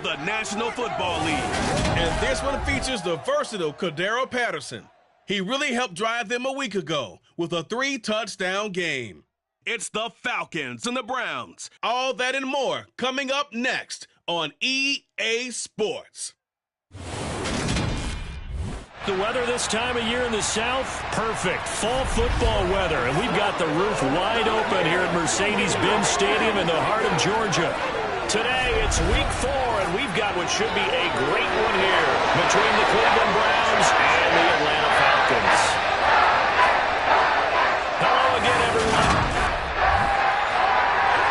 the National Football League. And this one features the versatile Cordero Patterson. He really helped drive them a week ago with a 3-touchdown game. It's the Falcons and the Browns. All that and more coming up next on EA Sports. The weather this time of year in the South, perfect. Fall football weather, and we've got the roof wide open here at Mercedes-Benz Stadium in the heart of Georgia. Today, it's week 4, and we've got what should be a great one here between the Cleveland Browns and the Atlanta Falcons. Hello again, everyone.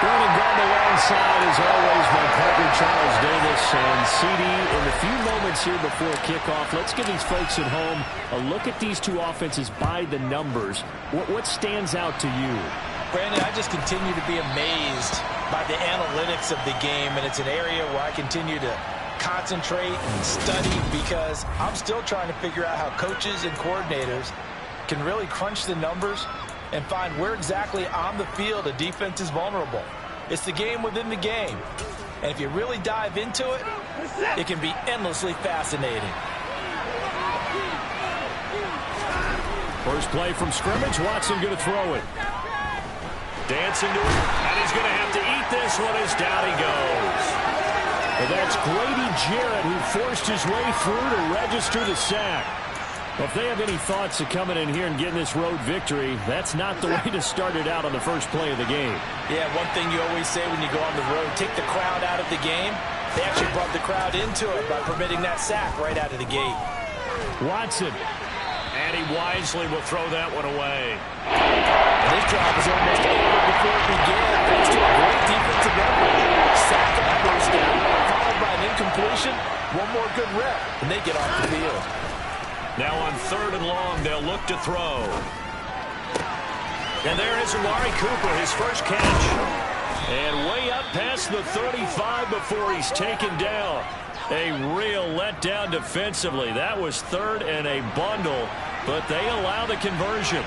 Running down alongside, as always, my partner Charles Davis and CD. In the few moments here before kickoff, let's give these folks at home a look at these two offenses by the numbers. What stands out to you? Brandon, I just continue to be amazed by the analytics of the game, and it's an area where I continue to concentrate and study because I'm still trying to figure out how coaches and coordinators can really crunch the numbers and find where exactly on the field a defense is vulnerable. It's the game within the game. And if you really dive into it, it can be endlessly fascinating. First play from scrimmage. Watson going to throw it. Dancing to it, and he's going to have to eat this one as down he goes. Well, that's Grady Jarrett who forced his way through to register the sack. Well, if they have any thoughts of coming in here and getting this road victory, that's not the way to start it out on the first play of the game. Yeah, one thing you always say when you go on the road, take the crowd out of the game. They actually brought the crowd into it by permitting that sack right out of the gate. Watson. And he wisely will throw that one away. This drive is almost over before it began. Thanks to a great defensive effort. Sack on first down, followed by an incompletion. One more good rep, and they get off the field. Now on 3rd and long, they'll look to throw. And there is Amari Cooper, his first catch. And way up past the 35 before he's taken down. A real letdown defensively. That was 3rd and a bundle, but they allow the conversion.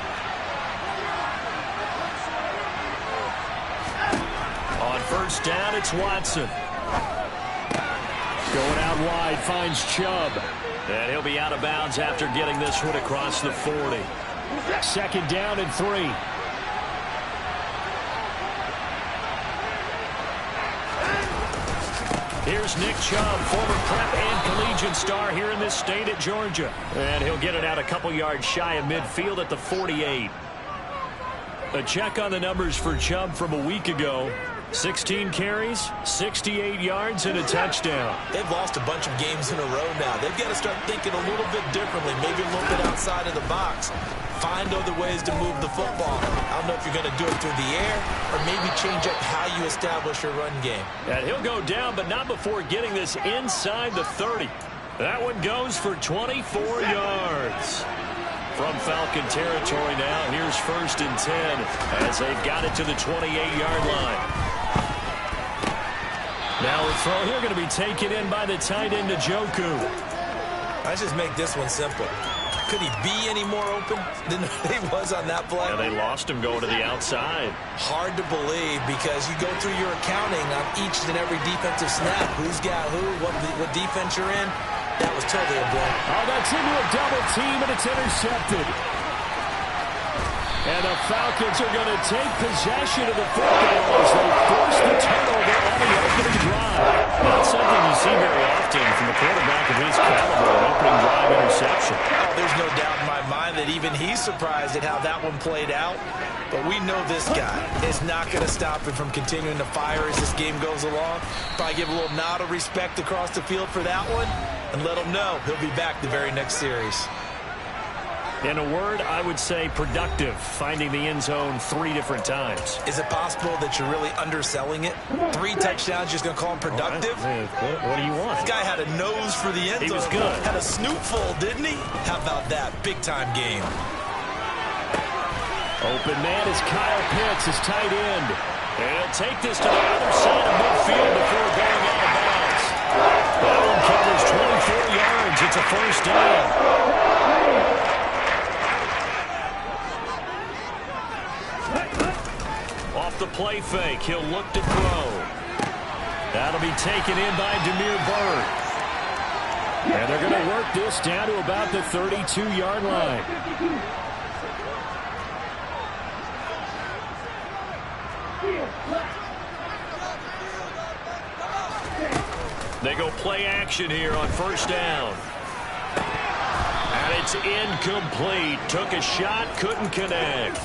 On first down, it's Watson. Going out wide, finds Chubb. And he'll be out of bounds after getting this one across the 40. 2nd down and 3. Here's Nick Chubb, former prep and collegiate star here in this state at Georgia. And he'll get it out a couple yards shy of midfield at the 48. A check on the numbers for Chubb from a week ago. 16 carries, 68 yards, and a touchdown. They've lost a bunch of games in a row now. They've got to start thinking a little bit differently, maybe a little bit outside of the box. Find other ways to move the football. I don't know if you're going to do it through the air or maybe change up how you establish your run game. And he'll go down, but not before getting this inside the 30. That one goes for 24 yards. From Falcon territory now, here's 1st and 10 as they've got it to the 28-yard line. Now a throw here going to be taken in by the tight end Njoku. Let's just make this one simple. Could he be any more open than he was on that play? Yeah, they lost him going to the outside. Hard to believe because you go through your accounting on each and every defensive snap. Who's got who, what defense you're in. That was totally a blank. Oh, that's into a double team, and it's intercepted. And the Falcons are going to take possession of the football as they force the turnover on the opening drive. Not something you see very often from a quarterback of his caliber, an opening drive interception. Oh, there's no doubt in my mind that even he's surprised at how that one played out. But we know this guy is not going to stop him from continuing to fire as this game goes along. Probably give a little nod of respect across the field for that one and let him know he'll be back the very next series. In a word, I would say productive, finding the end zone 3 different times. Is it possible that you're really underselling it? 3 touchdowns, just going to call him productive? What do you want? This guy had a nose for the end zone. He was good. Had a snoot full, didn't he? How about that? Big-time game. Open man is Kyle Pitts, his tight end. And he'll take this to the other side of midfield before going out of bounds. That one covers 24 yards. It's a first down. Off the play fake, he'll look to throw. That'll be taken in by Demir And they're going to work this down to about the 32-yard line. They go play action here on first down. And it's incomplete. Took a shot, couldn't connect.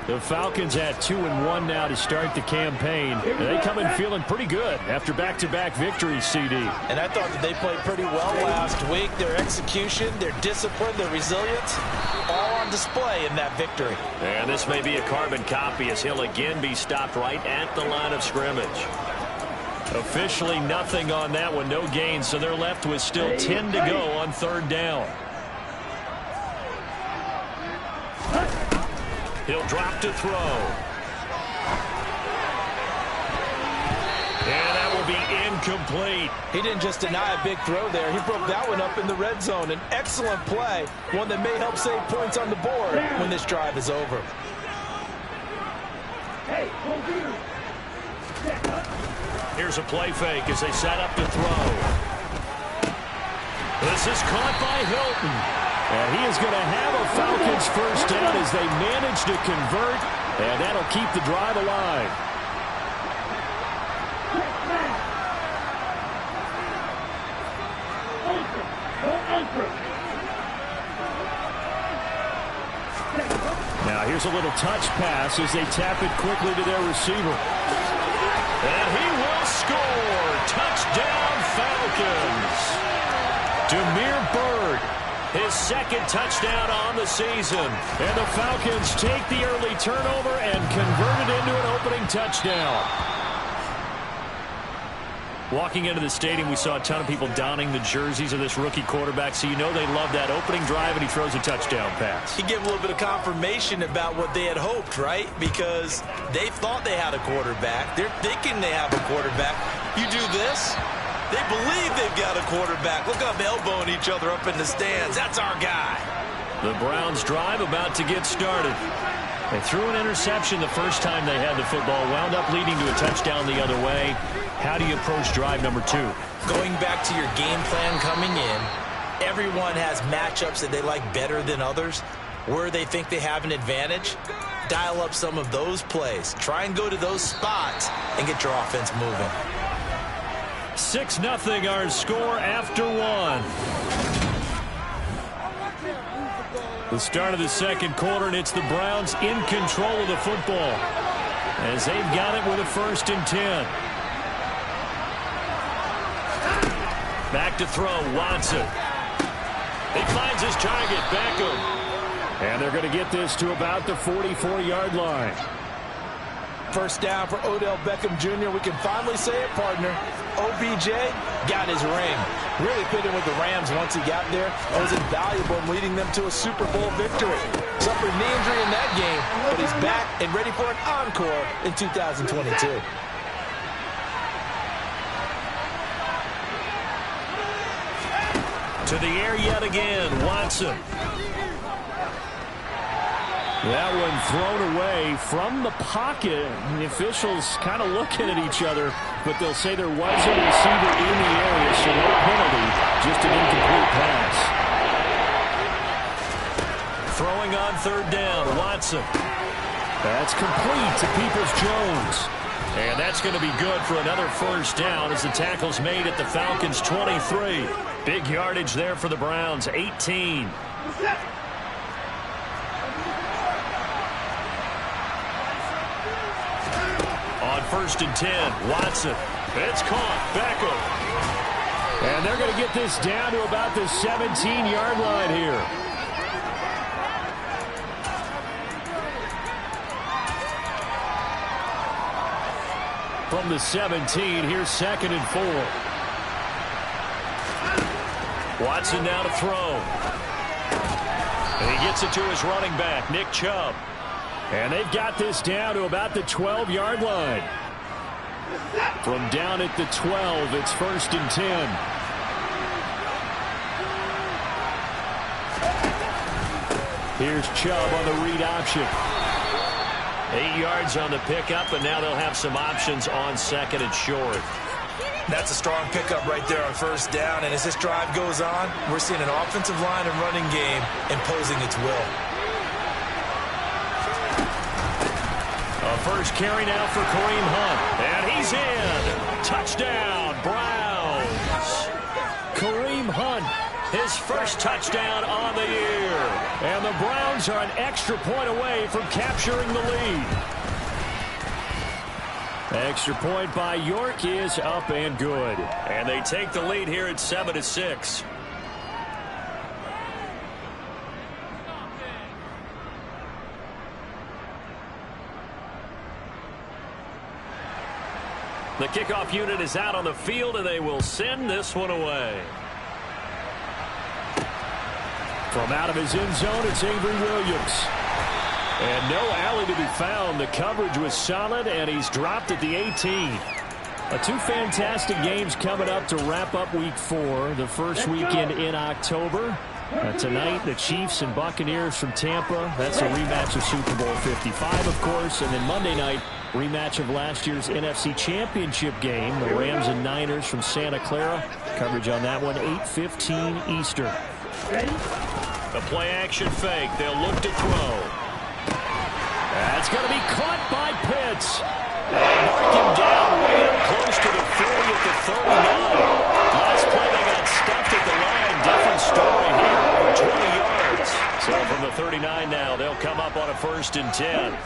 The Falcons at 2-1 now to start the campaign. And they come in feeling pretty good after back-to-back victories, CD. And I thought that they played pretty well last week. Their execution, their discipline, their resilience, all on display in that victory. And this may be a carbon copy as he'll again be stopped right at the line of scrimmage. Officially nothing on that one, no gain, so they're left with still 10 to go on third down. He'll drop to throw. And that will be incomplete. He didn't just deny a big throw there. He broke that one up in the red zone. An excellent play, one that may help save points on the board when this drive is over. Here's a play fake as they set up to throw. This is caught by Hilton. And he is going to have a Falcons first down as they manage to convert, and that'll keep the drive alive. Now here's a little touch pass as they tap it quickly to their receiver. And he will score. Touchdown Falcons. Demir Bird. His second touchdown on the season. And the Falcons take the early turnover and convert it into an opening touchdown. Walking into the stadium, we saw a ton of people donning the jerseys of this rookie quarterback, so you know they love that opening drive, and he throws a touchdown pass. He gave a little bit of confirmation about what they had hoped, right? Because they thought they had a quarterback. They're thinking they have a quarterback. You do this, they believe they've got a quarterback. Look up, elbowing each other up in the stands. That's our guy. The Browns drive about to get started. They threw an interception the first time they had the football, wound up leading to a touchdown the other way. How do you approach drive number 2? Going back to your game plan coming in, everyone has matchups that they like better than others. Where they think they have an advantage, dial up some of those plays. Try and go to those spots and get your offense moving. 6-0 our score after 1. The start of the second quarter, and it's the Browns in control of the football as they've got it with a 1st and 10. Back to throw, Watson. He finds his target, Beckham. And they're going to get this to about the 44-yard line. First down for Odell Beckham Jr. We can finally say it, partner. OBJ got his ring. Really fit in with the Rams once he got there. It was invaluable in leading them to a Super Bowl victory. Suffered a knee injury in that game, but he's back and ready for an encore in 2022. To the air yet again, Watson. That one thrown away from the pocket. The officials kind of looking at each other, but they'll say there was a receiver in the area, so no penalty, just an incomplete pass. Throwing on third down, Watson. That's complete to Peoples-Jones. And that's going to be good for another first down as the tackle's made at the Falcons' 23. Big yardage there for the Browns, 18. On 1st and 10, Watson. It's caught. Beckham. And they're going to get this down to about the 17-yard line here. From the 17, here's 2nd and 4. Watson now to throw. And he gets it to his running back, Nick Chubb. And they've got this down to about the 12-yard line. From down at the 12, it's 1st and 10. Here's Chubb on the read option. 8 yards on the pickup, and now they'll have some options on 2nd and short. That's a strong pickup right there on first down. And as this drive goes on, we're seeing an offensive line and running game imposing its will. A first carry now for Kareem Hunt. And he's in. Touchdown, Browns. Kareem Hunt, his first touchdown on the year. And the Browns are an extra point away from capturing the lead. Extra point by York is up and good. And they take the lead here at 7-6. The kickoff unit is out on the field, and they will send this one away. From out of his end zone, it's Avery Williams. And no alley to be found. The coverage was solid, and he's dropped at the 18. Two fantastic games coming up to wrap up Week 4, the first weekend in October. Tonight, the Chiefs and Buccaneers from Tampa. That's a rematch of Super Bowl 55, of course. And then Monday night, rematch of last year's NFC Championship game, the Rams and Niners from Santa Clara. Coverage on that one, 8:15 Eastern. The play-action fake. They'll look to throw. That's going to be caught by Pitts. They mark him down way up close to the 40 at the 39. Last play, they got stuffed at the line. Different story here, over 20 yards. So from the 39 now, they'll come up on a 1st and 10.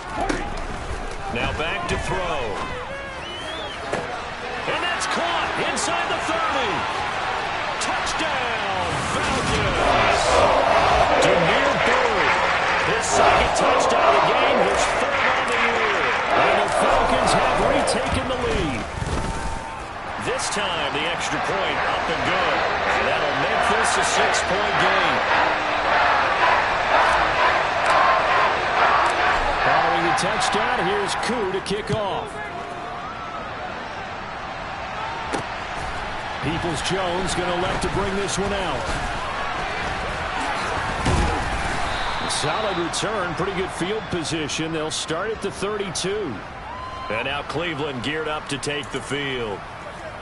Now back to throw. And that's caught inside the 30. Touchdown, Falcons. Demir Bird, his second touchdown of the game, his 3rd on the year. And the Falcons have retaken the lead. This time, the extra point up and good. And that'll make this a 6-point game. Following the touchdown, here's Koo to kick off. Peoples-Jones going to elect to bring this one out. Solid return, pretty good field position. They'll start at the 32. And now Cleveland geared up to take the field.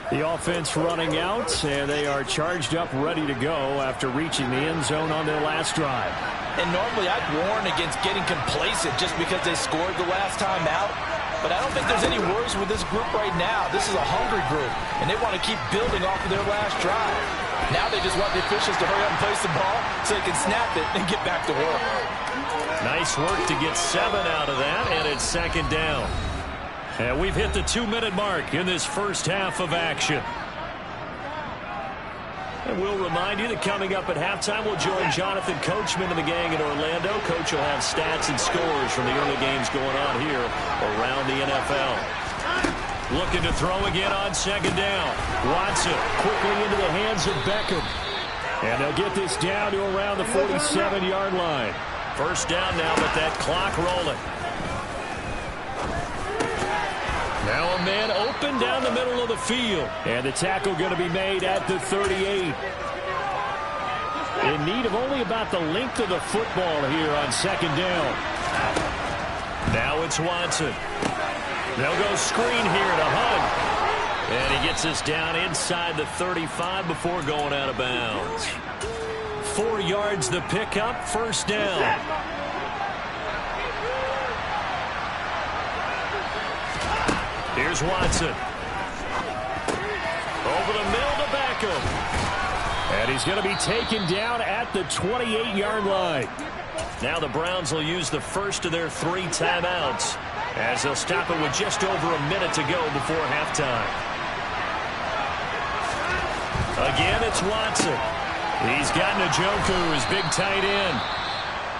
The offense running out, and they are charged up, ready to go after reaching the end zone on their last drive. And normally I'd warn against getting complacent just because they scored the last time out. But I don't think there's any worries with this group right now. This is a hungry group, and they want to keep building off of their last drive. Now they just want the officials to hurry up and place the ball so they can snap it and get back to work. Nice work to get 7 out of that, and it's 2nd down. And we've hit the 2-minute mark in this first half of action. And we'll remind you that coming up at halftime, we'll join Jonathan Coachman and the gang in Orlando. Coach will have stats and scores from the early games going on here around the NFL. Looking to throw again on 2nd down. Watson quickly into the hands of Beckham. And they'll get this down to around the 47-yard line. 1st down now, but that clock rolling. Now a man open down the middle of the field. And the tackle going to be made at the 38. In need of only about the length of the football here on 2nd down. Now it's Watson. They'll go screen here to Hunt. And he gets us down inside the 35 before going out of bounds. 4 yards the pickup, 1st down. Here's Watson. Over the middle to Beckham. And he's going to be taken down at the 28-yard line. Now the Browns will use the first of their 3 timeouts as they'll stop it with just over a minute to go before halftime. Again, it's Watson. He's got Njoku, his big tight end.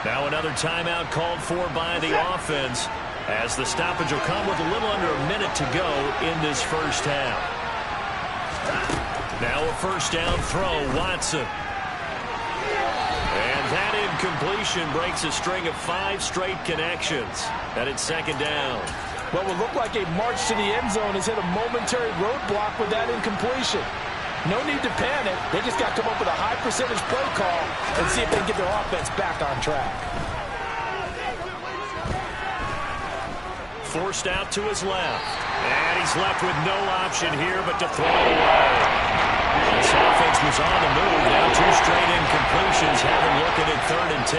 Now another timeout called for by the offense, as the stoppage will come with a little under a minute to go in this first half. Now a 1st down throw, Watson. And that incompletion breaks a string of 5 straight connections. And it's 2nd down. What would look like a march to the end zone has hit a momentary roadblock with that incompletion. No need to panic. They just got to come up with a high percentage play call and see if they can get their offense back on track. forced out to his left. And he's left with no option here but to throw it away. This offense was on the move. Now 2 straight incompletions have him looking at 3rd and 10.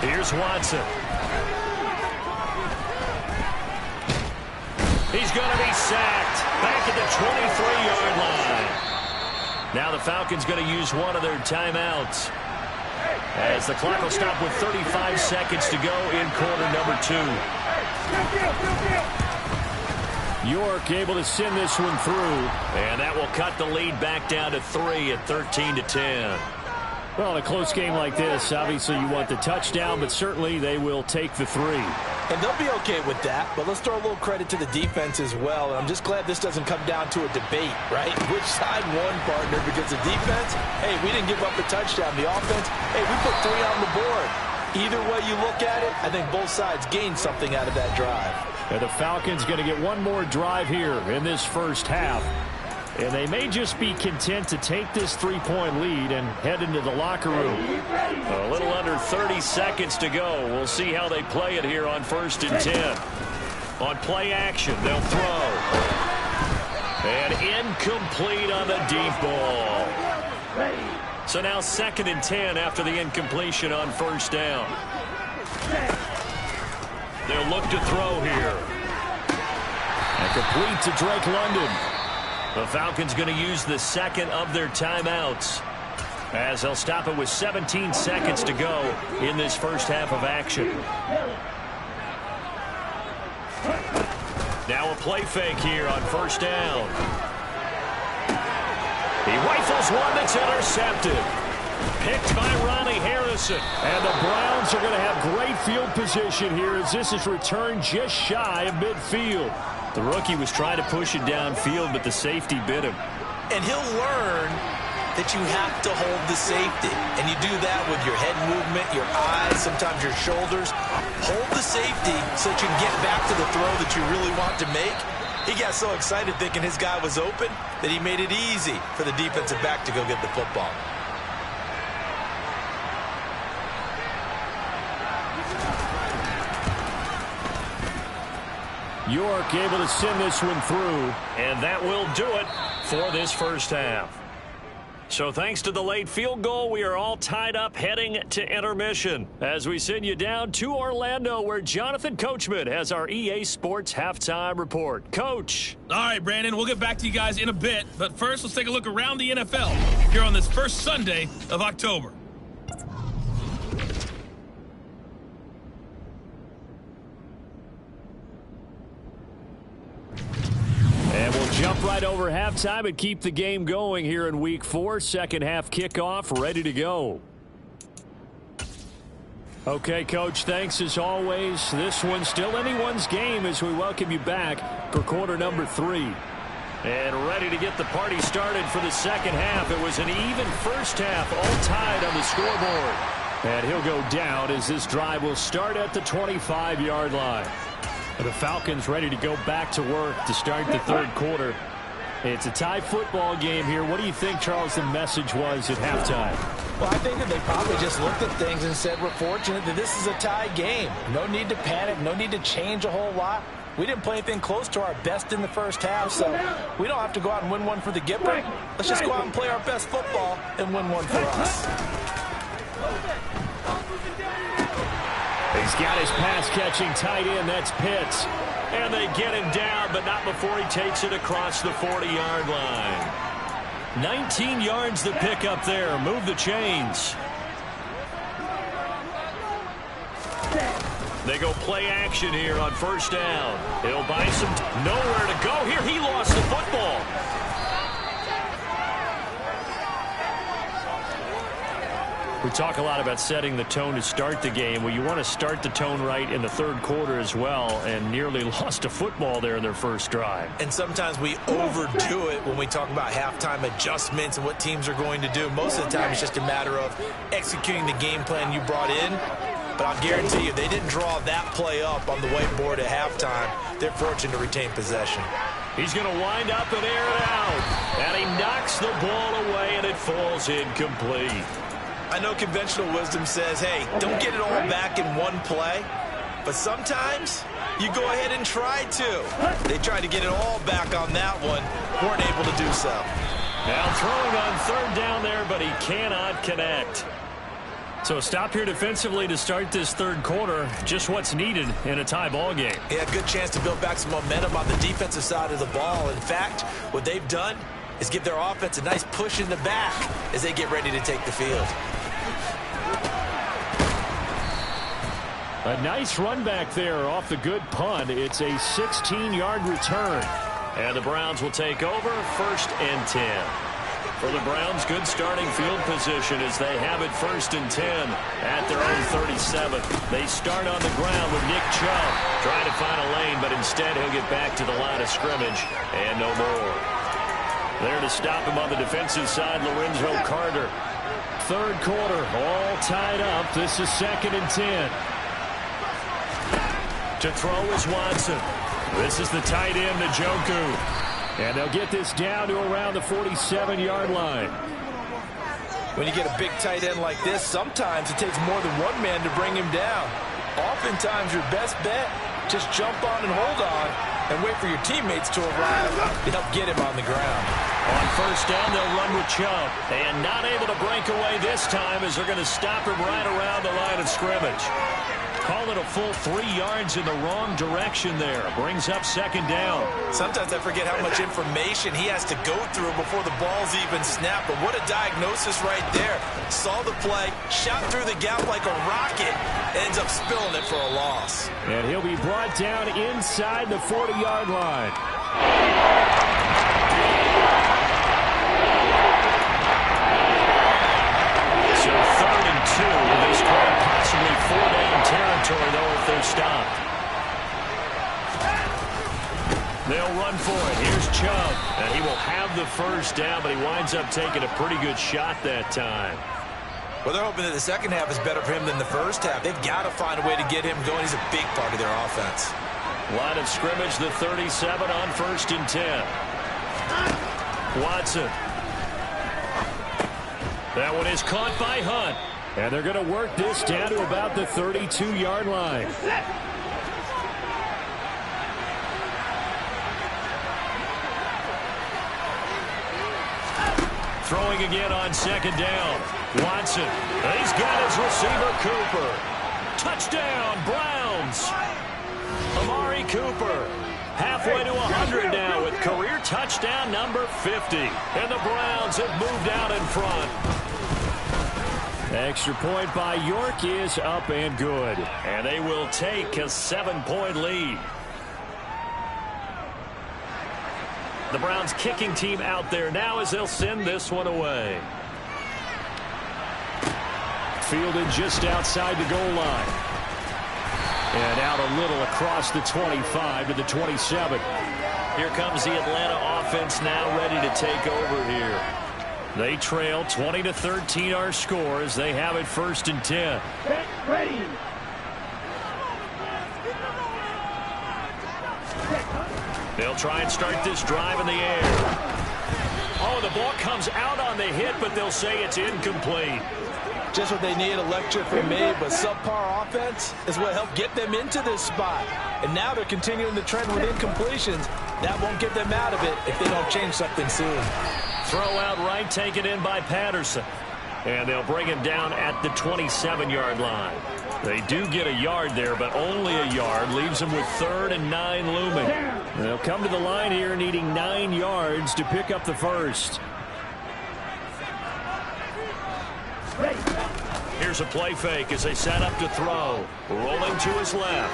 Here's Watson. He's going to be sacked back at the 23-yard line. Now the Falcons going to use one of their timeouts, as the clock will stop with 35 seconds to go in quarter number 2. York able to send this one through, and that will cut the lead back down to 3 at 13-10. Well, in a close game like this, obviously you want the touchdown, but certainly they will take the 3. And they'll be okay with that, but let's throw a little credit to the defense as well. And I'm just glad this doesn't come down to a debate, right? Which side won, partner? Because the defense, hey, we didn't give up a touchdown. The offense, hey, we put 3 on the board. Either way you look at it, I think both sides gained something out of that drive. And the Falcons going to get one more drive here in this first half. And they may just be content to take this 3-point lead and head into the locker room. A little under 30 seconds to go. We'll see how they play it here on 1st and 10. On play action, they'll throw. And incomplete on the deep ball. So now 2nd and 10 after the incompletion on 1st down. They'll look to throw here. And complete to Drake London. The Falcons going to use the 2nd of their timeouts, as they'll stop it with 17 seconds to go in this first half of action. Now a play fake here on 1st down. He rifles one that's intercepted. Picked by Ronnie Harrison. And the Browns are going to have great field position here as this is returned just shy of midfield. The rookie was trying to push it downfield, but the safety bit him. And he'll learn that you have to hold the safety. And you do that with your head movement, your eyes, sometimes your shoulders. Hold the safety so that you can get back to the throw that you really want to make. He got so excited thinking his guy was open that he made it easy for the defensive back to go get the football. York able to send this one through. And that will do it for this first half. So thanks to the late field goal, we are all tied up heading to intermission as we send you down to Orlando, where Jonathan Coachman has our EA Sports halftime report. Coach. All right, Brandon, we'll get back to you guys in a bit. But first, let's take a look around the NFL here on this first Sunday of October. And we'll jump right over halftime and keep the game going here in Week 4. Second half kickoff, ready to go. Okay, Coach, thanks as always. This one's still anyone's game as we welcome you back for quarter number 3. And ready to get the party started for the second half. It was an even first half, all tied on the scoreboard. And he'll go down as this drive will start at the 25-yard line. The Falcons ready to go back to work to start the third quarter. It's a tie football game here. What do you think, Charles, the message was at halftime? Well, I think that they probably just looked at things and said, we're fortunate that this is a tie game. No need to panic. No need to change a whole lot. We didn't play anything close to our best in the first half, so we don't have to go out and win one for the Gipper. Let's just go out and play our best football and win one for us. He's got his pass-catching tight end. That's Pitts. And they get him down, but not before he takes it across the 40-yard line. 19 yards to pick up there. Move the chains. They go play action here on first down. He'll buy some nowhere to go here. He lost the football. We talk a lot about setting the tone to start the game. Well, you want to start the tone right in the third quarter as well, and nearly lost a football there in their first drive. And sometimes we overdo it when we talk about halftime adjustments and what teams are going to do. Most of the time, it's just a matter of executing the game plan you brought in. But I'll guarantee you, they didn't draw that play up on the whiteboard at halftime. They're fortunate to retain possession. He's going to wind up and air it out. And he knocks the ball away, and it falls incomplete. I know conventional wisdom says, hey, don't get it all back in one play. But sometimes you go ahead and try to. They tried to get it all back on that one. Weren't able to do so. Now throwing on third down there, but he cannot connect. So stop here defensively to start this third quarter. Just what's needed in a tie ball game. Yeah, good chance to build back some momentum on the defensive side of the ball. In fact, what they've done is give their offense a nice push in the back as they get ready to take the field. A nice run back there off the good punt. It's a 16-yard return. And the Browns will take over 1st and 10. For the Browns, good starting field position as they have it 1st and 10 at their own 37. They start on the ground with Nick Chubb trying to find a lane, but instead he'll get back to the line of scrimmage and no more. There to stop him on the defensive side, Lorenzo Carter. Third quarter, all tied up. This is 2nd and 10. To throw is Watson. This is the tight end, Njoku. And they'll get this down to around the 47-yard line. When you get a big tight end like this, sometimes it takes more than one man to bring him down. Oftentimes, your best bet, just jump on and hold on and wait for your teammates to arrive to help get him on the ground. On 1st down, they'll run with Chubb. And not able to break away this time as they're going to stop him right around the line of scrimmage. Call it a full 3 yards in the wrong direction there. Brings up 2nd down. Sometimes I forget how much information he has to go through before the ball's even snapped. But what a diagnosis right there. Saw the play, shot through the gap like a rocket, ends up spilling it for a loss. And he'll be brought down inside the 40-yard line. So 3rd and 2. This could possibly 4-down territory, though, if they're stopped. They'll run for it. Here's Chubb. And he will have the 1st down, but he winds up taking a pretty good shot that time. Well, they're hoping that the second half is better for him than the first half. They've got to find a way to get him going. He's a big part of their offense. Line of scrimmage, the 37 on 1st and 10. Watson. That one is caught by Hunt. And they're going to work this down to about the 32-yard line. Throwing again on 2nd down. Watson. He's got his receiver, Cooper. Touchdown, Browns. Amari Cooper. Halfway to 100 now with career touchdown number 50. And the Browns have moved out in front. Extra point by York is up and good. And they will take a 7-point lead. The Browns kicking team out there now as they'll send this one away. Fielded just outside the goal line. And out a little across the 25 to the 27. Here comes the Atlanta offense now ready to take over here. They trail 20-13 our score as they have it 1st and 10. Ready. They'll try and start this drive in the air. Oh, the ball comes out on the hit, but they'll say it's incomplete. Just what they need, a lecture from me, but subpar offense is what helped get them into this spot. And now they're continuing the trend with incompletions. That won't get them out of it if they don't change something soon. Throw out right, taken in by Patterson. And they'll bring him down at the 27-yard line. They do get a yard there, but only a yard. Leaves them with 3rd and 9 looming. They'll come to the line here needing 9 yards to pick up the 1st. Here's a play fake as they set up to throw. Rolling to his left.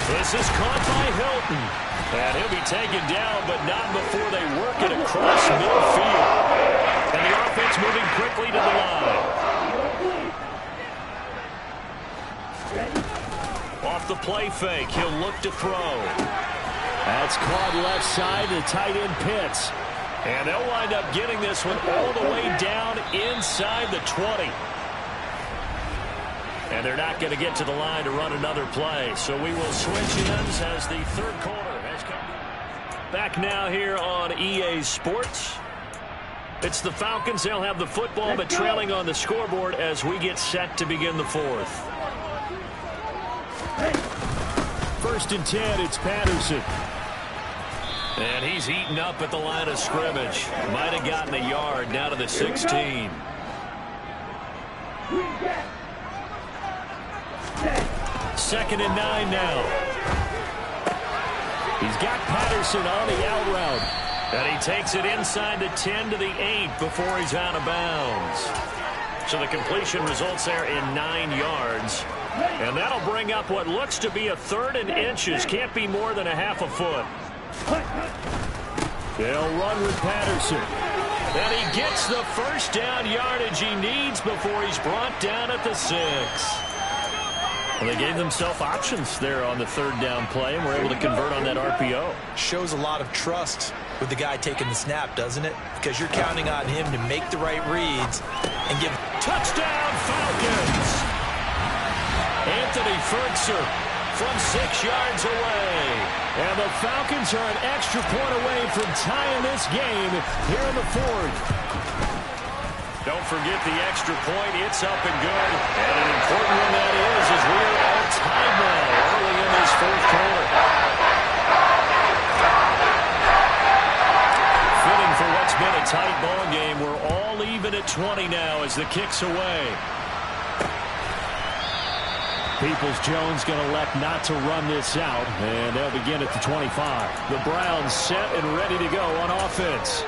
This is caught by Hilton. And he'll be taken down, but not before they work it across midfield. And the offense moving quickly to the line. Off the play fake, he'll look to throw. That's caught left side to tight end Pitts. And they'll wind up getting this one all the way down inside the 20. And they're not going to get to the line to run another play. So we will switch ends as the third quarter has come. Back now here on EA Sports. It's the Falcons. They'll have the football, but trailing on the scoreboard as we get set to begin the fourth. 1st and 10, it's Patterson. And he's eaten up at the line of scrimmage. Might have gotten a yard down to the 16. 2nd and 9 now. He's got Patterson on the out route. And he takes it inside the 10 to the 8 before he's out of bounds. So the completion results there in 9 yards. And that'll bring up what looks to be a 3rd and inches. Can't be more than a half a foot. They'll run with Patterson. And he gets the first down yardage he needs before he's brought down at the 6. Well, they gave themselves options there on the 3rd down play and were able to convert on that RPO. Shows a lot of trust with the guy taking the snap, doesn't it? Because you're counting on him to make the right reads and give touchdown Falcons. Anthony Ferguson from 6 yards away. And the Falcons are an extra point away from tying this game here in the 4th. Don't forget the extra point. It's up and good. And an important one that is as we are all tied now early in this 4th quarter. Fitting for what's been a tight ball game. We're all even at 20 now as the kick's away. Peoples-Jones going to elect not to run this out, and they'll begin at the 25. The Browns set and ready to go on offense.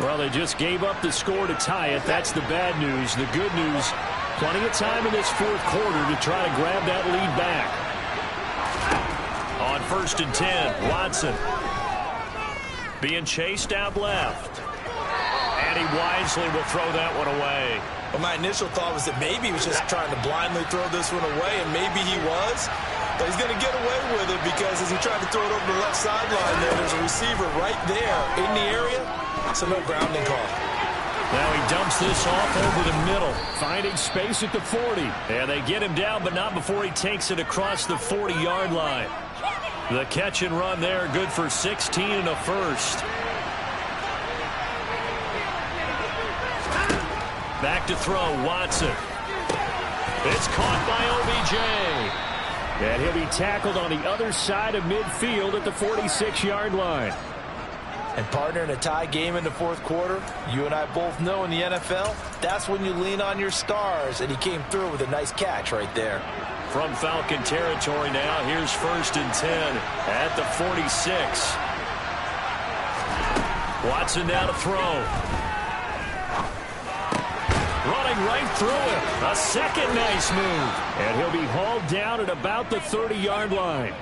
Well, they just gave up the score to tie it. That's the bad news. The good news, plenty of time in this 4th quarter to try to grab that lead back. On 1st and 10, Watson being chased out left. And he wisely will throw that one away. Well, my initial thought was that maybe he was just trying to blindly throw this one away, and maybe he was. But he's going to get away with it because as he tried to throw it over the left sideline there's a receiver right there in the area, so no grounding call. Now he dumps this off over the middle, finding space at the 40. And they get him down, but not before he takes it across the 40-yard line. The catch and run there, good for 16 and a first. Back to throw, Watson. It's caught by OBJ. And he'll be tackled on the other side of midfield at the 46-yard line. And partner, in a tie game in the 4th quarter, you and I both know in the NFL, that's when you lean on your stars. And he came through with a nice catch right there. From Falcon territory now, here's 1st and 10 at the 46. Watson now to throw. Running right through it. A second nice move. And he'll be hauled down at about the 30-yard line.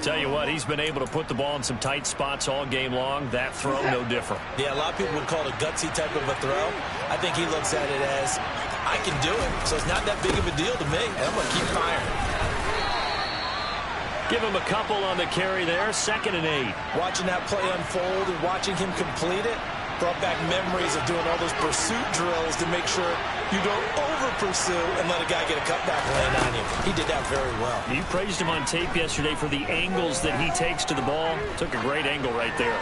Tell you what, he's been able to put the ball in some tight spots all game long. That throw, no different. Yeah, a lot of people would call it a gutsy type of a throw. I think he looks at it as, I can do it, so it's not that big of a deal to me, and I'm going to keep firing. Give him a couple on the carry there, 2nd and 8. Watching that play unfold and watching him complete it brought back memories of doing all those pursuit drills to make sure you don't over-pursue and let a guy get a cutback land on you. He did that very well. You praised him on tape yesterday for the angles that he takes to the ball. Took a great angle right there.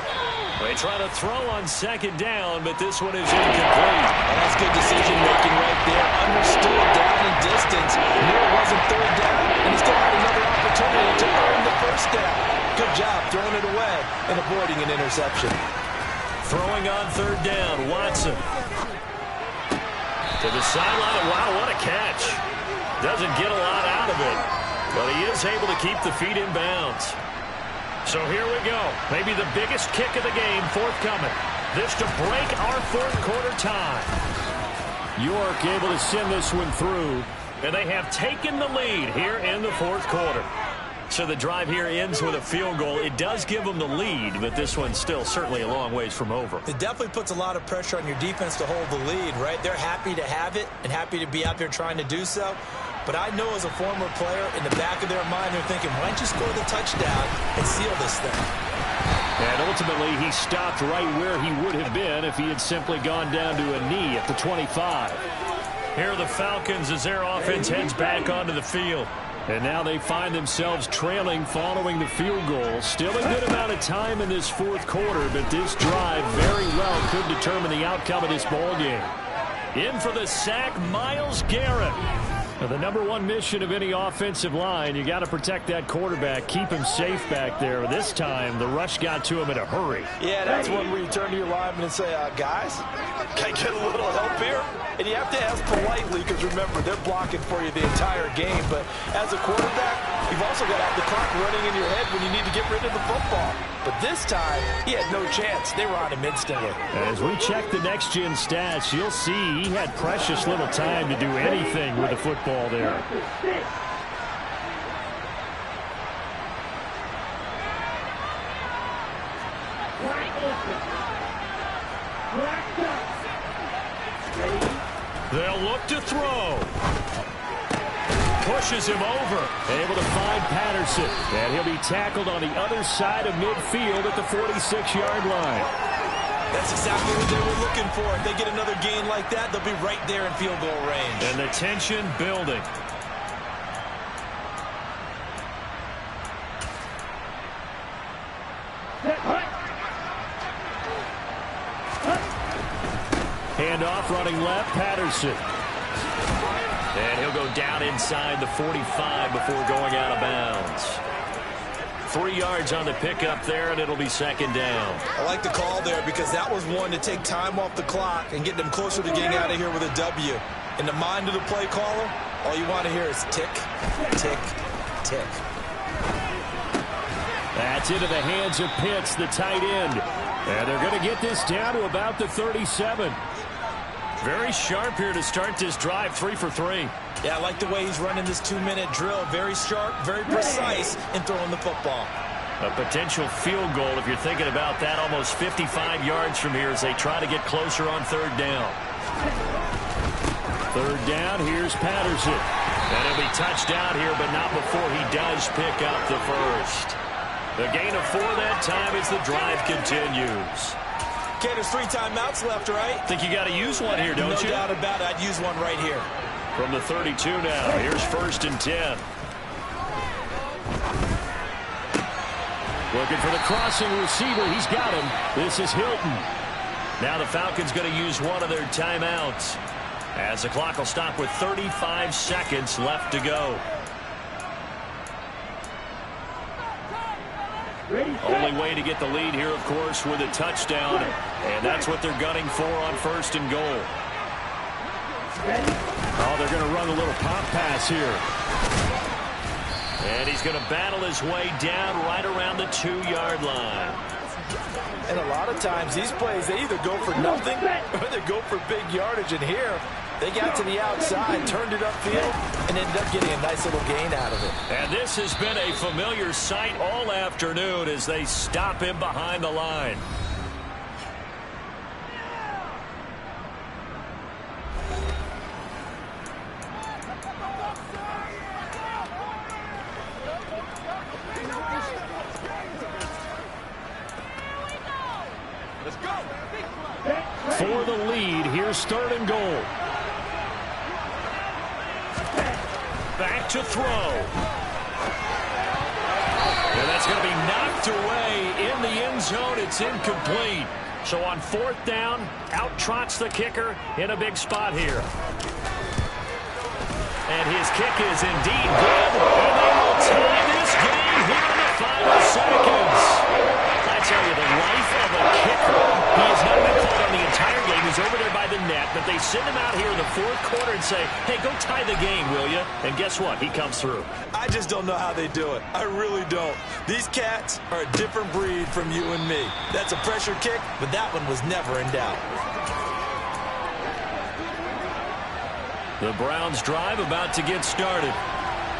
They try to throw on 2nd down, but this one is incomplete. Well, that's good decision-making right there. Understood down and distance. Knew it wasn't 3rd down, and he still had another opportunity to earn the 1st down. Good job throwing it away and avoiding an interception. Throwing on 3rd down, Watson. To the sideline. Wow, what a catch. Doesn't get a lot out of it, but he is able to keep the feet in bounds. So here we go. Maybe the biggest kick of the game forthcoming. This to break our 4th quarter tie. York able to send this one through. And they have taken the lead here in the 4th quarter. So the drive here ends with a field goal. It does give them the lead, but this one's still certainly a long ways from over. It definitely puts a lot of pressure on your defense to hold the lead, right? They're happy to have it and happy to be out there trying to do so. But I know as a former player, in the back of their mind, they're thinking, why don't you score the touchdown and seal this thing? And ultimately, he stopped right where he would have been if he had simply gone down to a knee at the 25. Here are the Falcons as their offense heads back onto the field. And now they find themselves trailing following the field goal. Still a good amount of time in this fourth quarter, but this drive very well could determine the outcome of this ball game. In for the sack, Myles Garrett. Now, the number one mission of any offensive line, you got to protect that quarterback, keep him safe back there. This time, the rush got to him in a hurry. Yeah, that's one where you turn to your lineman and say, guys, can I get a little help here? And you have to ask politely because, remember, they're blocking for you the entire game. But as a quarterback, you've also got to have the clock running in your head when you need to get rid of the football. But this time, he had no chance. They were on him instantly. As we check the next-gen stats, you'll see he had precious little time to do anything with the football there. They'll look to throw. Pushes him over. Able to find Patterson. And he'll be tackled on the other side of midfield at the 46-yard line. That's exactly what they were looking for. If they get another gain like that, they'll be right there in field goal range. And the tension building. Handoff running left, Patterson. And he'll go down inside the 45 before going out of bounds. 3 yards on the pickup there, and it'll be second down. I like the call there because that was one to take time off the clock and get them closer to getting out of here with a W. In the mind of the play caller, all you want to hear is tick, tick, tick. That's into the hands of Pitts, the tight end. And they're going to get this down to about the 37. Very sharp here to start this drive, 3 for 3. Yeah, I like the way he's running this 2-minute drill. Very sharp, very precise in throwing the football. A potential field goal, if you're thinking about that, almost 55 yards from here as they try to get closer on third down. Third down, here's Patterson. And he'll be touched out here, but not before he does pick up the first. The gain of 4 that time as the drive continues. Okay, there's 3 timeouts left, right? Think you got to use one here, don't you? No doubt about it. I'd use one right here. From the 32 now, here's 1st and 10. Looking for the crossing receiver. He's got him. This is Hilton. Now the Falcons going to use one of their timeouts, as the clock will stop with 35 seconds left to go. Only way to get the lead here, of course, with a touchdown, and that's what they're gunning for on 1st and goal. Oh, they're going to run a little pop pass here. And he's going to battle his way down right around the 2-yard line. And a lot of times these plays, they either go for nothing or they go for big yardage. And here, they got to the outside, turned it upfield, and ended up getting a nice little gain out of it. And this has been a familiar sight all afternoon as they stop him behind the line. For the lead, here's 3rd and goal. Back to throw. And that's going to be knocked away in the end zone. It's incomplete. So on 4th down, out trots the kicker in a big spot here. And his kick is indeed good. And they will tie this game here in the final seconds. I tell you, the life of a kicker. He has not been caught on the entire game. He's over there by the net, but they send him out here in the 4th quarter and say, hey, go tie the game, will you? And guess what? He comes through. I just don't know how they do it. I really don't. These cats are a different breed from you and me. That's a pressure kick, but that one was never in doubt. The Browns drive about to get started.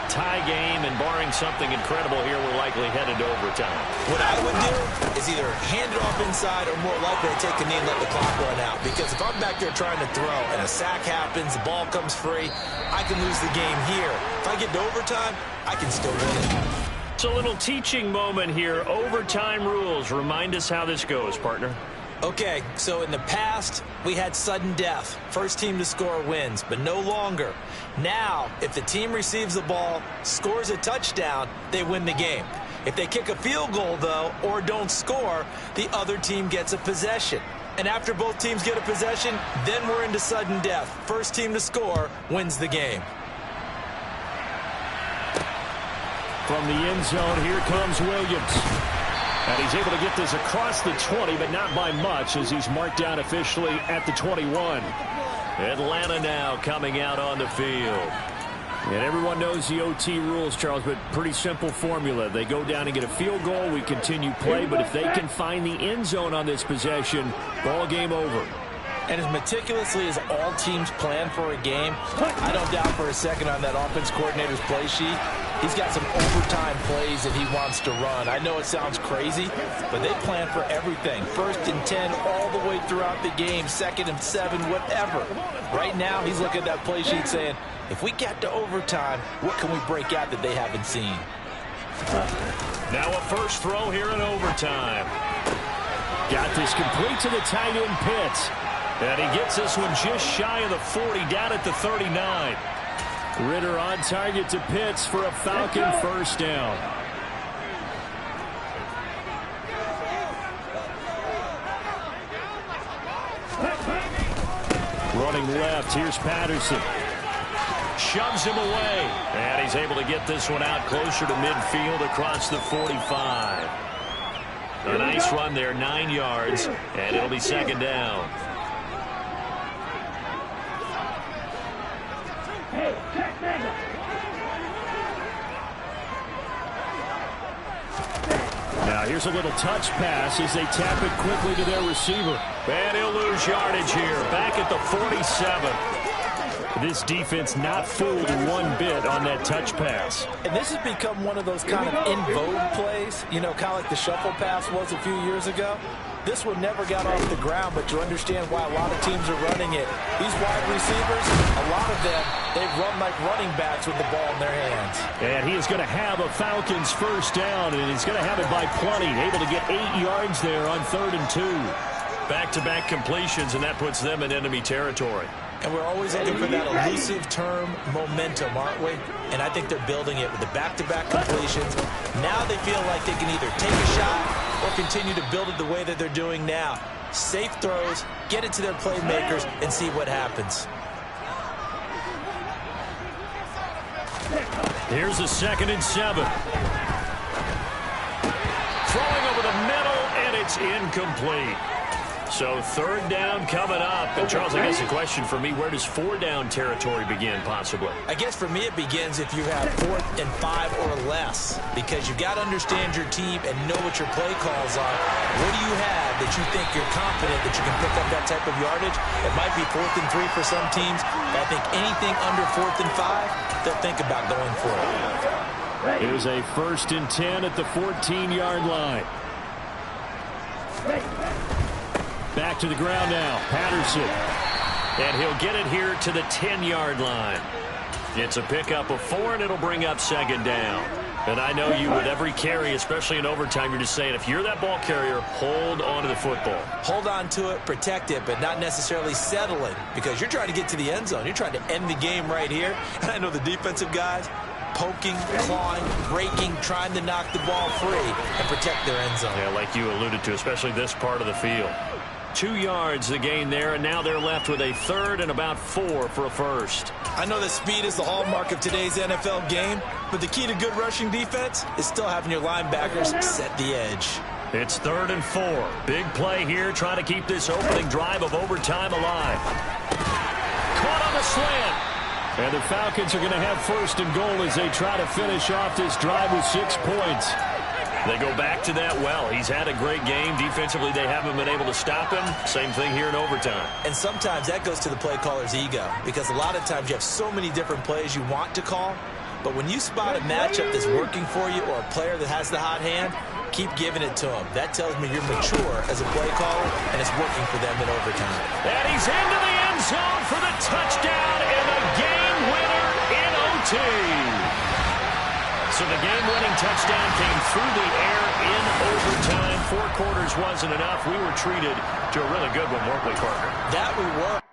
Tie game, and barring something incredible here, we're likely headed to overtime. What I would do is either hand it off inside or more likely to take a knee and let the clock run out. Because if I'm back there trying to throw and a sack happens, the ball comes free, I can lose the game here. If I get to overtime, I can still win it. It's a little teaching moment here. Overtime rules. Remind us how this goes, partner. Okay, so in the past, we had sudden death. First team to score wins, but no longer. Now, if the team receives the ball, scores a touchdown, they win the game. If they kick a field goal, though, or don't score, the other team gets a possession. And after both teams get a possession, then we're into sudden death. First team to score wins the game. From the end zone, here comes Williams. And he's able to get this across the 20, but not by much as he's marked down officially at the 21. Atlanta now coming out on the field. And everyone knows the OT rules, Charles, but pretty simple formula. They go down and get a field goal, we continue play, but if they can find the end zone on this possession, ball game over. And as meticulously as all teams plan for a game, I don't doubt for a second on that offense coordinator's play sheet, he's got some overtime plays that he wants to run. I know it sounds crazy, but they plan for everything. 1st and 10 all the way throughout the game, 2nd and 7, whatever. Right now, he's looking at that play sheet saying, if we get to overtime, what can we break out that they haven't seen? Now a first throw here in overtime. Got this complete to the tight end Pitts. And he gets this one just shy of the 40, down at the 39. Ritter on target to Pitts for a Falcon first down. Running left, here's Patterson. Shoves him away. And he's able to get this one out closer to midfield across the 45. A nice run there, 9 yards, and it'll be 2nd down. Now here's a little touch pass as they tap it quickly to their receiver. And he'll lose yardage here, back at the 47. This defense not fooled one bit on that touch pass. And this has become one of those kind of in vogue plays, you know, kind of like the shuffle pass was a few years ago. This one never got off the ground, but you understand why a lot of teams are running it. These wide receivers, a lot of them, they run like running backs with the ball in their hands. And he is going to have a Falcons first down, and he's going to have it by plenty. Able to get 8 yards there on 3rd and 2. Back-to-back completions, and that puts them in enemy territory. And we're always looking for that elusive term momentum, aren't we? And I think they're building it with the back-to-back completions. Now they feel like they can either take a shot or continue to build it the way that they're doing now. Safe throws, get it to their playmakers, and see what happens. Here's a 2nd and 7. Throwing over the middle, and it's incomplete. So 3rd down coming up. And Charles, I guess the question for me, where does 4 down territory begin possibly? I guess for me it begins if you have 4th and 5 or less, because you've got to understand your team and know what your play calls are. What do you have that you think you're confident that you can pick up that type of yardage? It might be 4th and 3 for some teams, but I think anything under 4th and 5, they'll think about going for it. It was a 1st and 10 at the 14-yard line. Back to the ground now, Patterson. And he'll get it here to the 10-yard line. It's a pickup of 4, and it'll bring up 2nd down. And I know you, with every carry, especially in overtime, you're just saying, if you're that ball carrier, hold on to the football. Hold on to it, protect it, but not necessarily settle it, because you're trying to get to the end zone. You're trying to end the game right here. And I know the defensive guys, poking, clawing, breaking, trying to knock the ball free and protect their end zone. Yeah, like you alluded to, especially this part of the field. 2 yards the gain there, and now they're left with a 3rd and about 4 for a first. I know that speed is the hallmark of today's NFL game, but the key to good rushing defense is still having your linebackers set the edge. It's 3rd and 4. Big play here, trying to keep this opening drive of overtime alive. Caught on the slant. And the Falcons are going to have 1st and goal as they try to finish off this drive with 6 points. They go back to that well. He's had a great game. Defensively, they haven't been able to stop him. Same thing here in overtime. And sometimes that goes to the play caller's ego, because a lot of times you have so many different plays you want to call, but when you spot a matchup that's working for you or a player that has the hot hand, keep giving it to him. That tells me you're mature as a play caller, and it's working for them in overtime. And he's into the end zone for the touchdown and the game winner in OT. So the game-winning touchdown came through the air in overtime 4 quarters wasn't enough. We were treated to a really good one, weren't we, Parker? That we were.